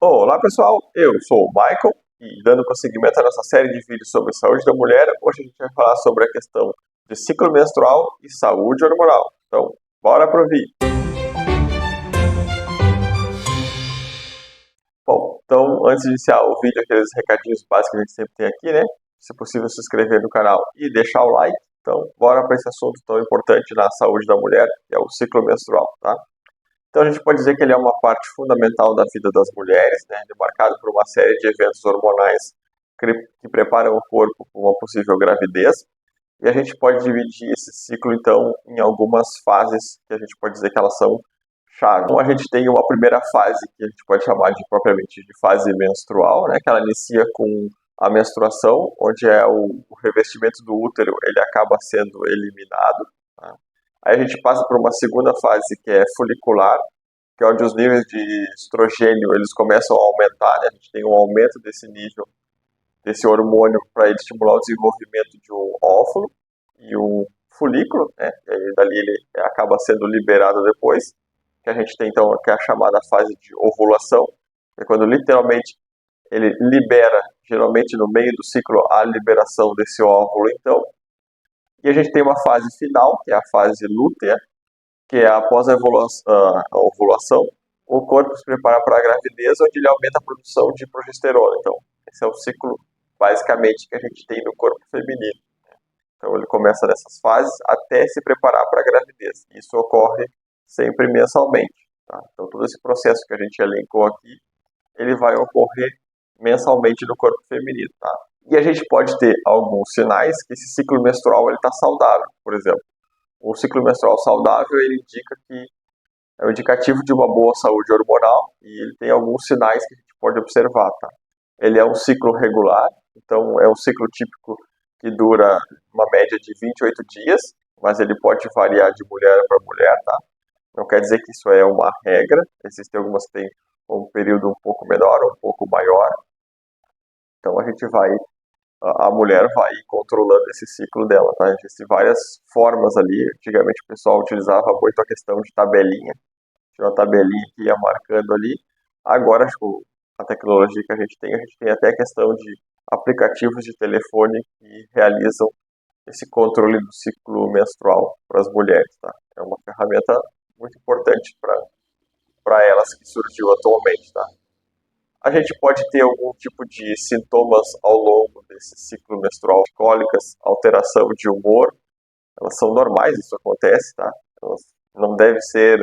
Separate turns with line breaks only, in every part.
Olá pessoal, eu sou o Michael e dando prosseguimento à nossa série de vídeos sobre saúde da mulher, hoje a gente vai falar sobre a questão de ciclo menstrual e saúde hormonal. Então, bora pro vídeo. Bom, então antes de iniciar o vídeo, aqueles recadinhos básicos que a gente sempre tem aqui, né? Se possível, se inscrever no canal e deixar o like. Então, bora para esse assunto tão importante na saúde da mulher, que é o ciclo menstrual, tá? Então a gente pode dizer que ele é uma parte fundamental da vida das mulheres, né? Ele é marcado por uma série de eventos hormonais que preparam o corpo para uma possível gravidez. E a gente pode dividir esse ciclo, então, em algumas fases que a gente pode dizer que elas são chave. Então a gente tem uma primeira fase que a gente pode chamar de propriamente de fase menstrual, né? Que ela inicia com a menstruação, onde é o revestimento do útero, ele acaba sendo eliminado, tá? Aí a gente passa por uma segunda fase que é folicular, que é onde os níveis de estrogênio eles começam a aumentar, né? A gente tem um aumento desse nível, desse hormônio para ele estimular o desenvolvimento de um óvulo e um folículo, né? E aí, dali ele acaba sendo liberado depois, que a gente tem então que é a chamada fase de ovulação, que é quando literalmente ele libera, geralmente no meio do ciclo, a liberação desse óvulo, então. E a gente tem uma fase final, que é a fase lútea, que é após a ovulação, o corpo se prepara para a gravidez, onde ele aumenta a produção de progesterona. Então, esse é o ciclo, basicamente, que a gente tem no corpo feminino. Então, ele começa nessas fases até se preparar para a gravidez. Isso ocorre sempre mensalmente, tá? Então, todo esse processo que a gente elencou aqui, ele vai ocorrer mensalmente no corpo feminino, tá? E a gente pode ter alguns sinais que esse ciclo menstrual está saudável. Por exemplo, o ciclo menstrual saudável, ele indica que é um indicativo de uma boa saúde hormonal e ele tem alguns sinais que a gente pode observar, tá? Ele é um ciclo regular, então é um ciclo típico que dura uma média de 28 dias, mas ele pode variar de mulher para mulher, tá? Não quer dizer que isso é uma regra, existem algumas que têm um período um pouco menor, um pouco maior, então a mulher vai controlando esse ciclo dela, tá? Existem várias formas ali. Antigamente o pessoal utilizava muito a questão de tabelinha, tinha uma tabelinha que ia marcando ali. Agora, com a tecnologia que a gente tem até a questão de aplicativos de telefone que realizam esse controle do ciclo menstrual para as mulheres, tá? É uma ferramenta muito importante para elas que surgiu atualmente, tá? A gente pode ter algum tipo de sintomas ao longo desse ciclo menstrual, cólicas, alteração de humor, elas são normais, isso acontece, tá? Elas não devem ser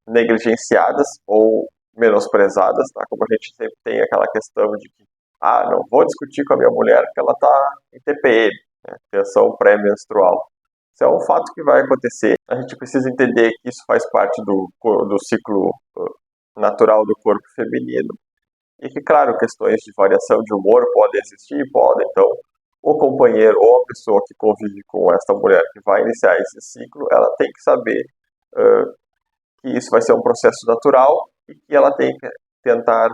negligenciadas ou menosprezadas, tá? Como a gente sempre tem aquela questão de que, não vou discutir com a minha mulher porque ela está em TPM, né? Tensão pré-menstrual. Isso é um fato que vai acontecer. A gente precisa entender que isso faz parte do ciclo natural do corpo feminino. E que, claro, questões de variação de humor podem existir, podem. Então, o companheiro ou a pessoa que convive com esta mulher que vai iniciar esse ciclo, ela tem que saber uh, que isso vai ser um processo natural e que ela tem que tentar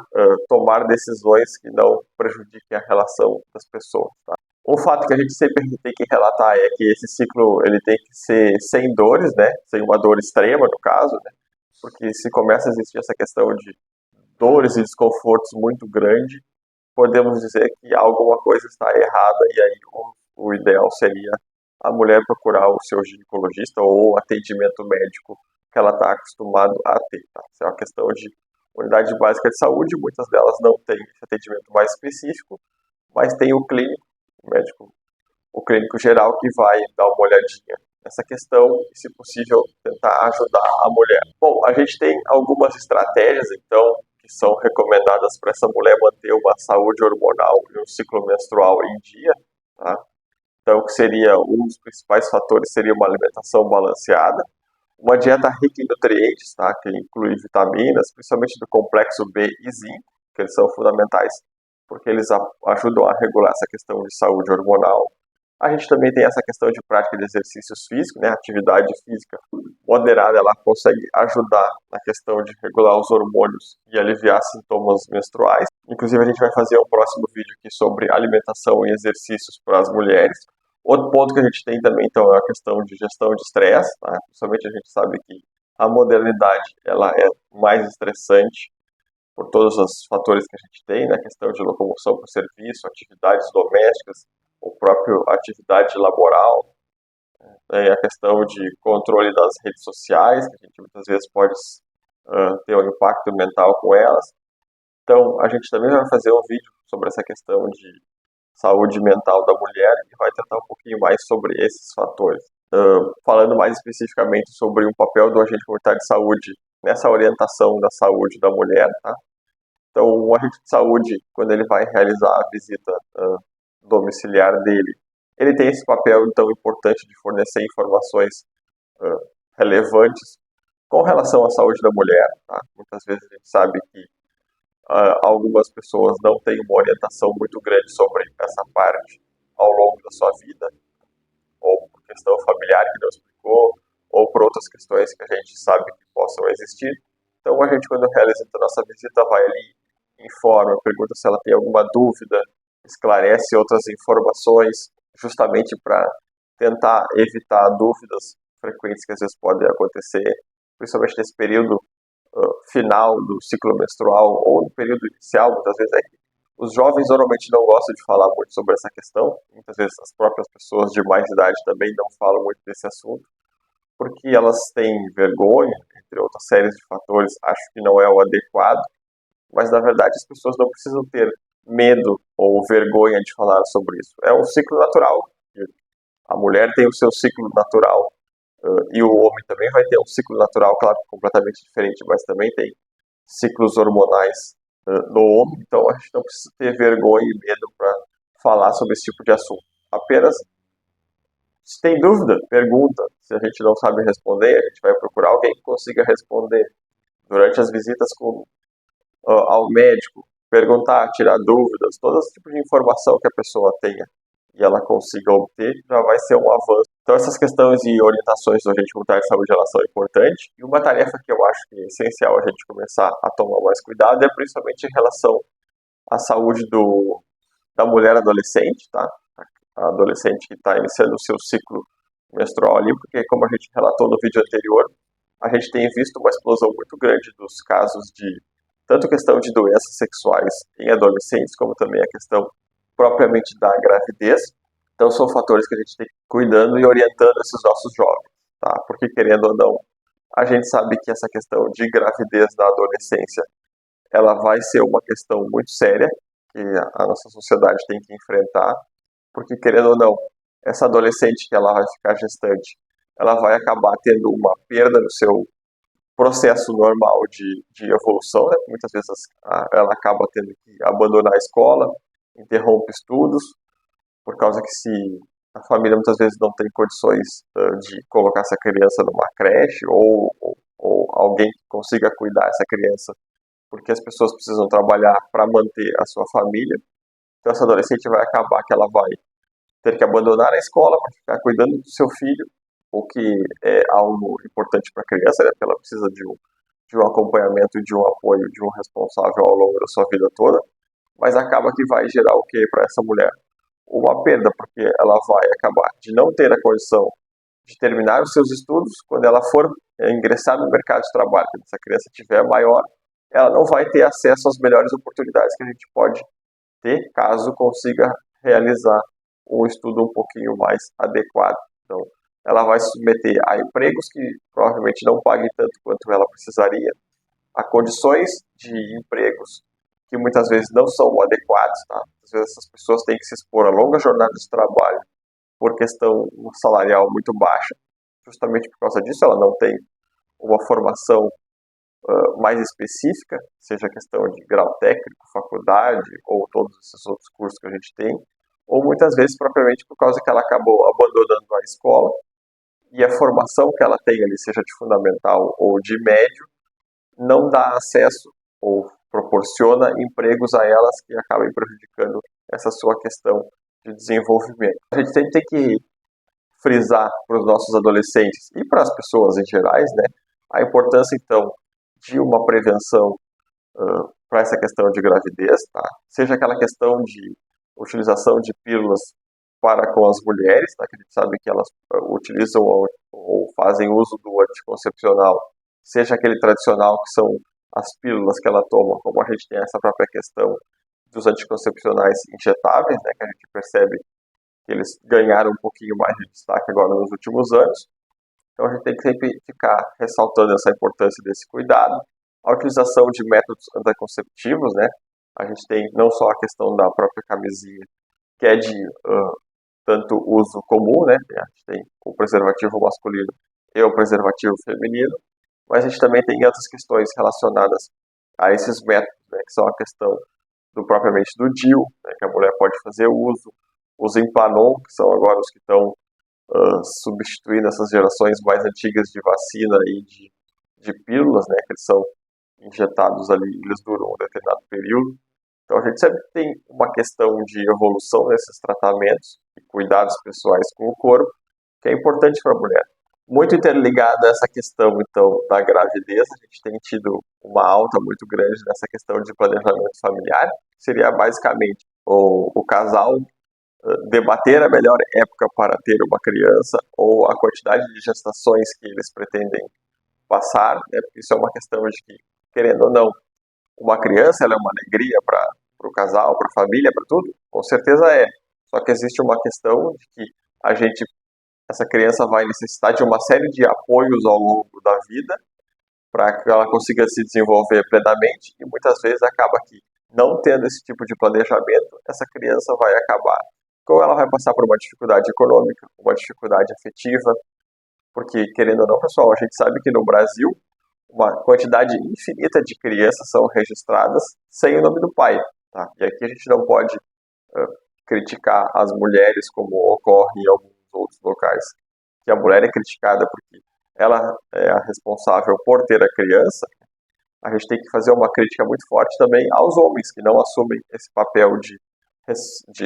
tomar decisões que não prejudiquem a relação das pessoas, tá? Um fato que a gente sempre tem que relatar é que esse ciclo ele tem que ser sem dores, né? Sem uma dor extrema, no caso, né? Porque se começa a existir essa questão de dores e desconfortos muito grande, podemos dizer que alguma coisa está errada e aí o ideal seria a mulher procurar o seu ginecologista ou atendimento médico que ela está acostumada a ter, tá? Isso é uma questão de unidade básica de saúde, muitas delas não têm esse atendimento mais específico, mas tem o clínico, o clínico geral que vai dar uma olhadinha nessa questão e, se possível, tentar ajudar a mulher. Bom, a gente tem algumas estratégias, então, que são recomendadas para essa mulher manter uma saúde hormonal e um ciclo menstrual em dia, tá? Então, que seria um dos principais fatores seria uma alimentação balanceada, uma dieta rica em nutrientes, tá? Que inclui vitaminas, principalmente do complexo B e zinco, que eles são fundamentais porque eles ajudam a regular essa questão de saúde hormonal. A gente também tem essa questão de prática de exercícios físicos, né? Atividade física moderada, ela consegue ajudar na questão de regular os hormônios e aliviar sintomas menstruais. Inclusive, a gente vai fazer um próximo vídeo aqui sobre alimentação e exercícios para as mulheres. Outro ponto que a gente tem também, então, é a questão de gestão de estresse, tá? Principalmente a gente sabe que a modernidade, ela é mais estressante, por todos os fatores que a gente tem, né, questão de locomoção por serviço, atividades domésticas, o próprio atividade laboral, a questão de controle das redes sociais, que a gente muitas vezes pode ter um impacto mental com elas. Então, a gente também vai fazer um vídeo sobre essa questão de saúde mental da mulher e vai tratar um pouquinho mais sobre esses fatores. Falando mais especificamente sobre o papel do agente comunitário de saúde nessa orientação da saúde da mulher, tá? Então, o agente de saúde, quando ele vai realizar a visita domiciliar dele, ele tem esse papel tão importante de fornecer informações relevantes com relação à saúde da mulher. Tá? Muitas vezes a gente sabe que algumas pessoas não têm uma orientação muito grande sobre essa parte ao longo da sua vida, ou por questão familiar que não explicou, ou por outras questões que a gente sabe que possam existir. Então a gente, quando realiza a nossa visita, vai ali, informa, pergunta se ela tem alguma dúvida, esclarece outras informações, justamente para tentar evitar dúvidas frequentes que às vezes podem acontecer, principalmente nesse período final do ciclo menstrual ou no período inicial. Muitas vezes os jovens normalmente não gostam de falar muito sobre essa questão, muitas vezes as próprias pessoas de mais idade também não falam muito desse assunto, porque elas têm vergonha, entre outras séries de fatores, acho que não é o adequado, mas na verdade as pessoas não precisam ter medo ou vergonha de falar sobre isso. É um ciclo natural. A mulher tem o seu ciclo natural e o homem também vai ter um ciclo natural, claro, completamente diferente, mas também tem ciclos hormonais no homem, então a gente não precisa ter vergonha e medo para falar sobre esse tipo de assunto. Apenas, se tem dúvida, pergunta. Se a gente não sabe responder, a gente vai procurar alguém que consiga responder. Durante as visitas ao médico, perguntar, tirar dúvidas, todo esse tipo de informação que a pessoa tenha e ela consiga obter, já vai ser um avanço. Então essas questões e orientações do agente comunitário de saúde, elas são importantes, e uma tarefa que eu acho que é essencial a gente começar a tomar mais cuidado é principalmente em relação à saúde da mulher adolescente, tá? A adolescente que está iniciando o seu ciclo menstrual ali, porque como a gente relatou no vídeo anterior, a gente tem visto uma explosão muito grande dos casos de tanto questão de doenças sexuais em adolescentes, como também a questão propriamente da gravidez. Então são fatores que a gente tem que ir cuidando e orientando esses nossos jovens, tá? Porque querendo ou não, a gente sabe que essa questão de gravidez na adolescência, ela vai ser uma questão muito séria que a nossa sociedade tem que enfrentar, porque querendo ou não, essa adolescente que ela vai ficar gestante, ela vai acabar tendo uma perda no seu processo normal de evolução, né? Muitas vezes ela acaba tendo que abandonar a escola, interrompe estudos, por causa que se a família muitas vezes não tem condições de colocar essa criança numa creche ou alguém que consiga cuidar dessa criança, porque as pessoas precisam trabalhar para manter a sua família. Então essa adolescente vai acabar que ela vai ter que abandonar a escola para ficar cuidando do seu filho, o que é algo importante para a criança, né? Porque ela precisa de um acompanhamento, de um apoio, de um responsável ao longo da sua vida toda, mas acaba que vai gerar o que para essa mulher? Uma perda, porque ela vai acabar de não ter a condição de terminar os seus estudos. Quando ela for ingressar no mercado de trabalho, quando essa criança tiver maior, ela não vai ter acesso às melhores oportunidades que a gente pode ter, caso consiga realizar um estudo um pouquinho mais adequado. Então, ela vai se submeter a empregos que provavelmente não paguem tanto quanto ela precisaria, a condições de empregos que muitas vezes não são adequados, tá? Às vezes essas pessoas têm que se expor a longas jornadas de trabalho por questão salarial muito baixa, justamente por causa disso ela não tem uma formação mais específica, seja questão de grau técnico, faculdade ou todos esses outros cursos que a gente tem, ou muitas vezes propriamente por causa que ela acabou abandonando a escola e a formação que ela tem ali, seja de fundamental ou de médio, não dá acesso ou proporciona empregos a elas que acabem prejudicando essa sua questão de desenvolvimento. A gente tem que frisar para os nossos adolescentes e para as pessoas em gerais, né, a importância então de uma prevenção para essa questão de gravidez, tá? Seja aquela questão de utilização de pílulas para com as mulheres, tá? Que a gente sabe que elas utilizam ou fazem uso do anticoncepcional, seja aquele tradicional que são as pílulas que ela toma, como a gente tem essa própria questão dos anticoncepcionais injetáveis, né, que a gente percebe que eles ganharam um pouquinho mais de destaque agora nos últimos anos. Então a gente tem que sempre ficar ressaltando essa importância desse cuidado. A utilização de métodos anticonceptivos, né? A gente tem não só a questão da própria camisinha, que é de tanto uso comum, né? A gente tem o preservativo masculino e o preservativo feminino, mas a gente também tem outras questões relacionadas a esses métodos, né? Que são a questão propriamente do DIU, né? Que a mulher pode fazer uso, os Implanon, que são agora os que estão substituindo essas gerações mais antigas de vacina e de pílulas, né, que eles são injetados ali, eles duram um determinado período. Então a gente sempre tem uma questão de evolução nesses tratamentos e cuidados pessoais com o corpo, que é importante para a mulher. Muito interligada a essa questão, então, da gravidez, a gente tem tido uma alta muito grande nessa questão de planejamento familiar, que seria basicamente o casal debater a melhor época para ter uma criança ou a quantidade de gestações que eles pretendem passar, né? Porque isso é uma questão de que, querendo ou não, uma criança ela é uma alegria para o casal, para a família, para tudo, com certeza é. Só que existe uma questão de que essa criança vai necessitar de uma série de apoios ao longo da vida para que ela consiga se desenvolver plenamente e muitas vezes acaba que não tendo esse tipo de planejamento, essa criança vai acabar ou ela vai passar por uma dificuldade econômica, uma dificuldade afetiva, porque, querendo ou não, pessoal, a gente sabe que no Brasil uma quantidade infinita de crianças são registradas sem o nome do pai, tá? E aqui a gente não pode criticar as mulheres como ocorre em alguns outros locais, que a mulher é criticada porque ela é a responsável por ter a criança. A gente tem que fazer uma crítica muito forte também aos homens que não assumem esse papel de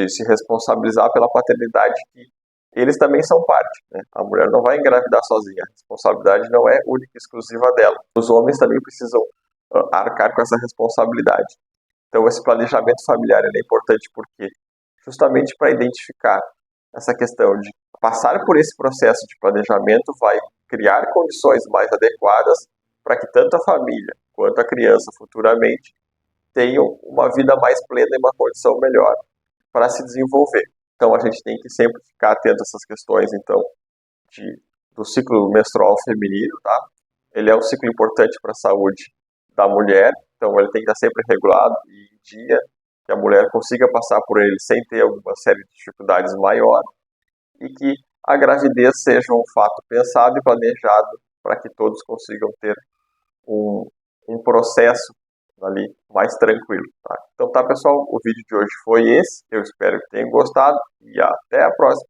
se responsabilizar pela paternidade, que eles também são parte, né? A mulher não vai engravidar sozinha, a responsabilidade não é única e exclusiva dela. Os homens também precisam arcar com essa responsabilidade. Então esse planejamento familiar é importante porque justamente para identificar essa questão de passar por esse processo de planejamento vai criar condições mais adequadas para que tanto a família quanto a criança futuramente tenham uma vida mais plena e uma condição melhor para se desenvolver. Então a gente tem que sempre ficar atento a essas questões, então, do ciclo menstrual feminino, tá? Ele é um ciclo importante para a saúde da mulher, então ele tem que estar sempre regulado e em dia, que a mulher consiga passar por ele sem ter alguma série de dificuldades maior e que a gravidez seja um fato pensado e planejado para que todos consigam ter um processo ali mais tranquilo, tá? Então tá, pessoal, o vídeo de hoje foi esse, eu espero que tenham gostado e até a próxima.